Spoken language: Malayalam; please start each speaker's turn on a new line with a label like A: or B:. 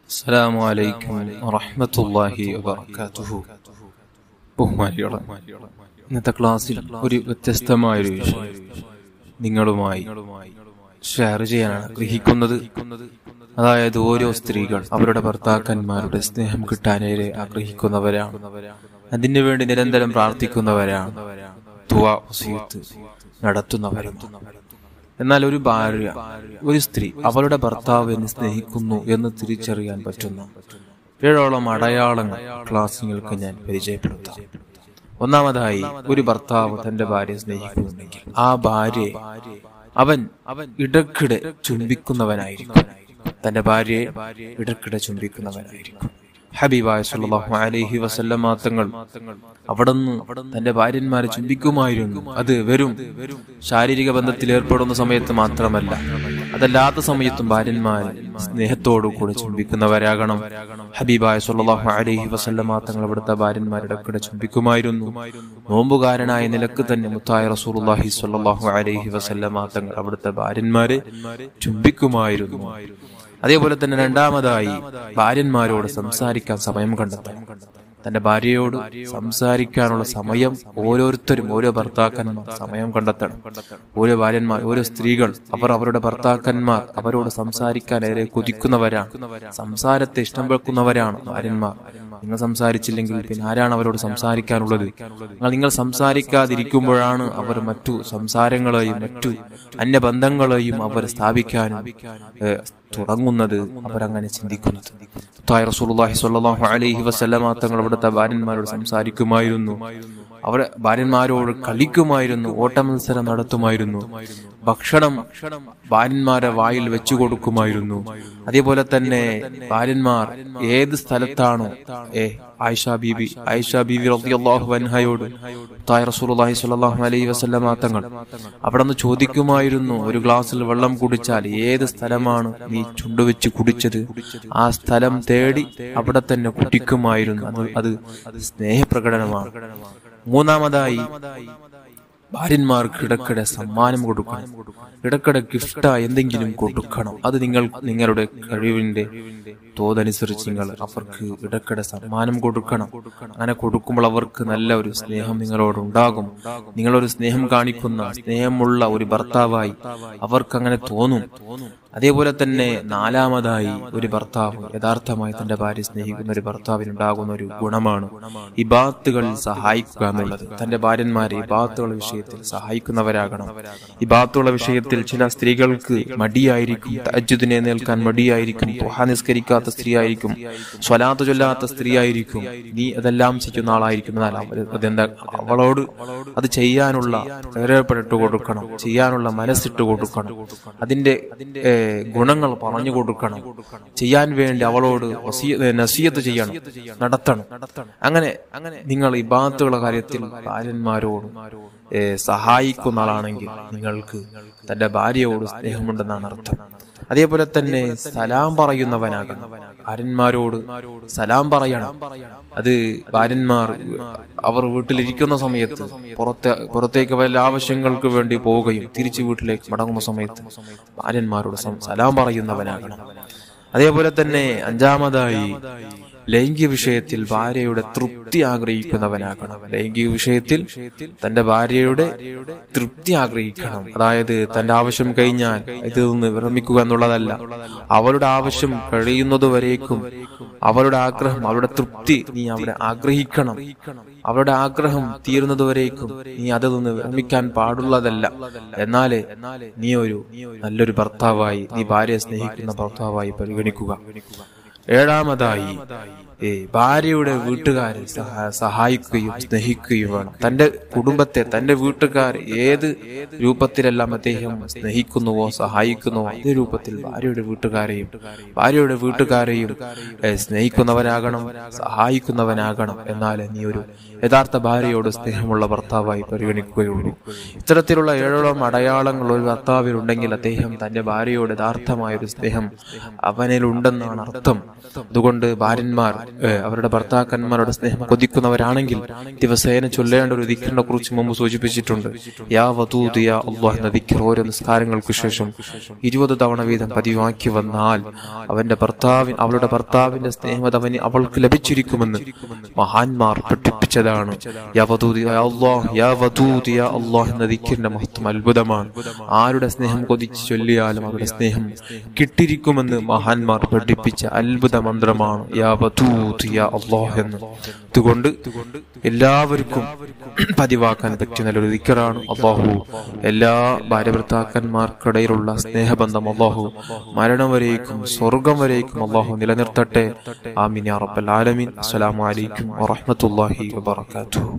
A: അസ്സലാമു അലൈക്കും വറഹ്മത്തുള്ളാഹി വബറകാതുഹു. ബഹുമാനികളെ, ഇന്നത്തെ ക്ലാസ്സിൽ ഒരു വ്യത്യസ്തമായൊരു വിഷയം നിങ്ങളുമായി ഷെയർ ചെയ്യാനാണ് ആഗ്രഹിക്കുന്നത്. അതായത് ഓരോ സ്ത്രീകൾ അവരുടെ ഭർത്താക്കന്മാരുടെ സ്നേഹം കിട്ടാനേറെ ആഗ്രഹിക്കുന്നവരാണ്, അതിനു വേണ്ടി നിരന്തരം പ്രാർത്ഥിക്കുന്നവരാണ്, ദുആ വസിയത്ത് നടത്തുന്നവരാണ്. എന്നാൽ ഒരു ഭാര്യ, ഒരു സ്ത്രീ അവളുടെ ഭർത്താവിനെ സ്നേഹിക്കുന്നു എന്ന് തിരിച്ചറിയാൻ പറ്റുന്ന 7 അടയാളങ്ങൾ ക്ലാസ്സുകൾക്ക് ഞാൻ പരിചയപ്പെടുത്താം. ഒന്നാമതായി, ഒരു ഭർത്താവ് തന്റെ ഭാര്യയെ സ്നേഹിക്കുന്നുണ്ടെങ്കിൽ ആ ഭാര്യയെ അവൻ ഇടയ്ക്കിടെ ചുംബിക്കുന്നവനായിരിക്കും. തന്റെ ഭാര്യയെ ഇടയ്ക്കിടെ ചുംബിക്കുന്നവനായിരിക്കും. ഹബീബായ സല്ലല്ലാഹു അലൈഹി വസല്ലമ തങ്ങൾ അവിടുന്ന് തന്റെ ഭാര്യന്മാരെ ചുംബിക്കുമായിരുന്നു. അത് വെറും ശാരീരിക ബന്ധത്തിൽ ഏർപ്പെടുന്ന സമയത്ത് മാത്രമല്ല, അതല്ലാത്ത സമയത്തും ഭാര്യന്മാരെ സ്നേഹത്തോടു കൂടെ ചുംബിക്കുന്നവരാകണം. ഹബീബായ സല്ലല്ലാഹു അലൈഹി വസല്ലമ തങ്ങൾ അവിടുത്തെ ഭാര്യന്മാരുടെ ഇടയ്ക്കിടെ ചുംബിക്കുമായിരുന്നു. നോമ്പുകാരനായ നിലക്ക് തന്നെ മുത്തായ റസൂലുള്ളാഹി സ്വല്ലല്ലാഹു അലൈഹി വസല്ലമ തങ്ങൾ അവിടുത്തെ ഭാര്യന്മാരെ ചുംബിക്കുമായിരുന്നു. അതേപോലെ തന്നെ രണ്ടാമതായി, ഭാര്യന്മാരോട് സംസാരിക്കാൻ സമയം കണ്ടെത്തണം. തന്റെ ഭാര്യയോട് സംസാരിക്കാനുള്ള സമയം ഓരോരുത്തരും, ഓരോ ഭർത്താക്കന്മാർ സമയം കണ്ടെത്തണം. ഓരോ ഭാര്യന്മാർ, ഓരോ സ്ത്രീകൾ അവരുടെ ഭർത്താക്കന്മാർ അവരോട് സംസാരിക്കാൻ ഏറെ കൊതിക്കുന്നവരാണ്, സംസാരത്തെ ഇഷ്ടം വെക്കുന്നവരാണ് ഭാര്യന്മാർ. നിങ്ങൾ സംസാരിച്ചില്ലെങ്കിൽ പിന്നെ ആരാണ് അവരോട് സംസാരിക്കാനുള്ളത്? നിങ്ങൾ സംസാരിക്കാതിരിക്കുമ്പോഴാണ് അവർ മറ്റു സംസാരങ്ങളെയും മറ്റു അന്യബന്ധങ്ങളെയും അവർ സ്ഥാപിക്കാനും തുടങ്ങുന്നത്, അവരങ്ങനെ ചിന്തിക്കുന്നത്. റസൂലുള്ളാഹി സ്വല്ലല്ലാഹു അലൈഹി വസല്ലമ തങ്ങൾ അവിടുത്തെ ഭാര്യന്മാരോട് സംസാരിക്കുമായിരുന്നു, അവർ ഭാര്യന്മാരോട് കളിക്കുമായിരുന്നു, ഓട്ടമത്സരം നടത്തുമായിരുന്നു, ഭക്ഷണം ഭാര്യന്മാരെ വായിൽ വെച്ചു കൊടുക്കുമായിരുന്നു. അതേപോലെ തന്നെ ഭാര്യന്മാർ ഏത് സ്ഥലത്താണോ ആയിഷ ബീബി റളിയല്ലാഹു അൻഹയോട് റസൂലുള്ളാഹി സ്വല്ലല്ലാഹു അലൈഹി വസല്ലമ തങ്ങൾ അവിടുന്ന് ചോദിക്കുമായിരുന്നു, ഒരു ഗ്ലാസ്സിൽ വെള്ളം കുടിച്ചാൽ ഏത് സ്ഥലമാണ് നീ ചുണ്ടുവെച്ച് കുടിച്ചത്, ആ സ്ഥലം തേടി അവിടെ തന്നെ കുടിക്കുമായിരുന്നു. അത് സ്നേഹപ്രകടനമാണ്. മൂന്നാമതായി, ഭാര്യന്മാർക്ക് ഇടയ്ക്കിടെ സമ്മാനം കൊടുക്കണം, ഇടയ്ക്കിടെ ഗിഫ്റ്റായി എന്തെങ്കിലും കൊടുക്കണം. അത് നിങ്ങളുടെ കഴിവിന്റെ തോതനുസരിച്ച് നിങ്ങൾ അവർക്ക് ഇടയ്ക്കിടെ സമ്മാനം കൊടുക്കണം. അങ്ങനെ കൊടുക്കുമ്പോൾ അവർക്ക് നല്ല ഒരു സ്നേഹം നിങ്ങളോട് ഉണ്ടാകും. നിങ്ങളൊരു സ്നേഹം കാണിക്കുന്ന, സ്നേഹമുള്ള ഒരു ഭർത്താവായി അവർക്ക് അങ്ങനെ തോന്നും. അതേപോലെ തന്നെ നാലാമതായി, ഒരു ഭർത്താവ് യഥാർത്ഥമായി തന്റെ ഭാര്യ സ്നേഹിക്കുന്ന ഒരു ഭർത്താവിനുണ്ടാകുന്ന ഒരു ഗുണമാണ് ഇബാത്തുകളിൽ സഹായിക്കുക എന്നുള്ളത്. തന്റെ ഭാര്യന്മാരെ ഇബാത്തുകളുടെ വിഷയത്തിൽ സഹായിക്കുന്നവരാകണം. ഇബാത്തുകളുടെ വിഷയത്തിൽ ചില സ്ത്രീകൾക്ക് മടിയായിരിക്കും, തഹജ്ജുദിനെ നേൽക്കാൻ മടിയായിരിക്കും, ദുഹാ നിസ്കരിക്കാത്ത സ്ത്രീ ആയിരിക്കും, സ്വലാത്ത് ചൊല്ലാത്ത സ്ത്രീ ആയിരിക്കും. നീ അതെല്ലാം ചെയ്യുന്ന ആളായിരിക്കും. അതെന്താ, അവളോട് അത് ചെയ്യാനുള്ള പ്രേരണപ്പെട്ട് കൊടുക്കണം, ചെയ്യാനുള്ള മനസ്സിട്ട് കൊടുക്കണം, അതിന്റെ ഗുണങ്ങൾ പറഞ്ഞു കൊടുക്കണം, ചെയ്യാൻ വേണ്ടി അവളോട് നസീഹത്ത് ചെയ്യണം, നടത്തണം. അങ്ങനെ നിങ്ങൾ ഇബാദത്തുകളുടെ കാര്യത്തിൽ ഭാര്യന്മാരോട് സഹായിക്കുന്ന ആളാണെങ്കിൽ നിങ്ങൾക്ക് തന്റെ ഭാര്യയോട് സ്നേഹമുണ്ടെന്നാണ് അർത്ഥം. അതേപോലെ തന്നെ സലാം പറയുന്നവനാകണം. ഭാര്യന്മാരോട് സലാം പറയണം. അത് ഭാര്യന്മാർ അവർ വീട്ടിലിരിക്കുന്ന സമയത്ത് പുറത്തേക്ക് വല്ല ആവശ്യങ്ങൾക്ക് വേണ്ടി പോവുകയും തിരിച്ച് വീട്ടിലേക്ക് മടങ്ങുന്ന സമയത്ത് ഭാര്യന്മാരോട് സലാം പറയുന്നവനാകണം. അതേപോലെ തന്നെ അഞ്ചാമതായി, ലൈംഗിക വിഷയത്തിൽ ഭാര്യയുടെ തൃപ്തി ആഗ്രഹിക്കുന്നവനാകണം. ലൈംഗിക വിഷയത്തിൽ തന്റെ ഭാര്യയുടെ തൃപ്തി ആഗ്രഹിക്കണം. അതായത് തന്റെ ആവശ്യം കഴിഞ്ഞാൽ ഇതിൽ നിന്ന് വിരമിക്കുക എന്നുള്ളതല്ല, അവരുടെ ആവശ്യം കഴിയുന്നതുവരേക്കും അവരുടെ ആഗ്രഹം, അവരുടെ തൃപ്തി നീ അവിടെ ആഗ്രഹിക്കണം. അവരുടെ ആഗ്രഹം തീരുന്നതുവരേക്കും നീ അതിൽ നിന്ന് വിരമിക്കാൻ പാടുള്ളതല്ല. എന്നാലേ നീ ഒരു നല്ലൊരു ഭർത്താവായി, നീ ഭാര്യയെ സ്നേഹിക്കുന്ന ഭർത്താവായി പരിഗണിക്കുക. ഏഴാമതായി, ഭാര്യയുടെ വീട്ടുകാരെ സഹായിക്കുകയും സ്നേഹിക്കുകയും വേണം. തന്റെ കുടുംബത്തെ, തന്റെ വീട്ടുകാർ ഏത് രൂപത്തിലെല്ലാം അദ്ദേഹം സ്നേഹിക്കുന്നുവോ സഹായിക്കുന്നുവോ അതേ രൂപത്തിൽ ഭാര്യയുടെ വീട്ടുകാരെയും സ്നേഹിക്കുന്നവനാകണം, സഹായിക്കുന്നവനാകണം. എന്നാൽ നീ ഒരു യഥാർത്ഥ ഭാര്യയോട് സ്നേഹമുള്ള ഭർത്താവായി പരിഗണിക്കുകയുള്ളൂ. ഇത്തരത്തിലുള്ള 7 അടയാളങ്ങൾ ഒരു ഭർത്താവിനുണ്ടെങ്കിൽ അദ്ദേഹം തന്റെ ഭാര്യയോട് യഥാർത്ഥമായ ഒരു സ്നേഹം അവനിലുണ്ടെന്നാണ് അർത്ഥം. അതുകൊണ്ട് ഭാര്യന്മാർ അവരുടെ ഭർത്താക്കന്മാരുടെ സ്നേഹം കൊതിക്കുന്നവരാണെങ്കിൽ ദിവസേന ചൊല്ലേണ്ട ഒരു ദിക്റിനെ കുറിച്ച് മുമ്പ് സൂചിപ്പിച്ചിട്ടുണ്ട്. യാ വദൂദ് യാ അല്ലാഹ് എന്ന ദിക്ർ ഓരോ നിസ്കാരങ്ങൾക്ക് ശേഷം 20 തവണ വീതം പതിവാക്കി വന്നാൽ അവളുടെ ഭർത്താവിന്റെ സ്നേഹം അവൾക്ക് ലഭിച്ചിരിക്കുമെന്ന് മഹാന്മാർ പഠിപ്പിച്ചതാണ്. യാ വദൂദ് യാ അല്ലാഹ് യാ വദൂദ് യാ അല്ലാഹ് എന്ന ദിക്റിന്റെ മഹത്വം അത്ഭുതമാണ്. ആരുടെ സ്നേഹം കൊതിച്ച് ചൊല്ലിയാലും അവരുടെ സ്നേഹം കിട്ടിയിരിക്കുമെന്ന് മഹാന്മാർ പഠിപ്പിച്ച അത്ഭുത മന്ത്രമാണ് യാ വദൂദ് യാ അല്ലാഹ് എന്ന്. അതുകൊണ്ട് എല്ലാവർക്കും പതിവാക്കാൻ പറ്റിയ നല്ലൊരു ദിക്റാണ്. അല്ലാഹു എല്ലാ ഭാര്യ ഭർത്താക്കന്മാർക്കിടയിലുള്ള സ്നേഹബന്ധം അല്ലാഹു മരണം വരേക്കും സ്വർഗം വരേക്കും അല്ലാഹു നിലനിർത്തട്ടെ. ആമീൻ യാ റബ്ബൽ ആലമീൻ. അസ്സലാമു അലൈക്കും വറഹ്മത്തുള്ളാഹി വബറകാതുഹു.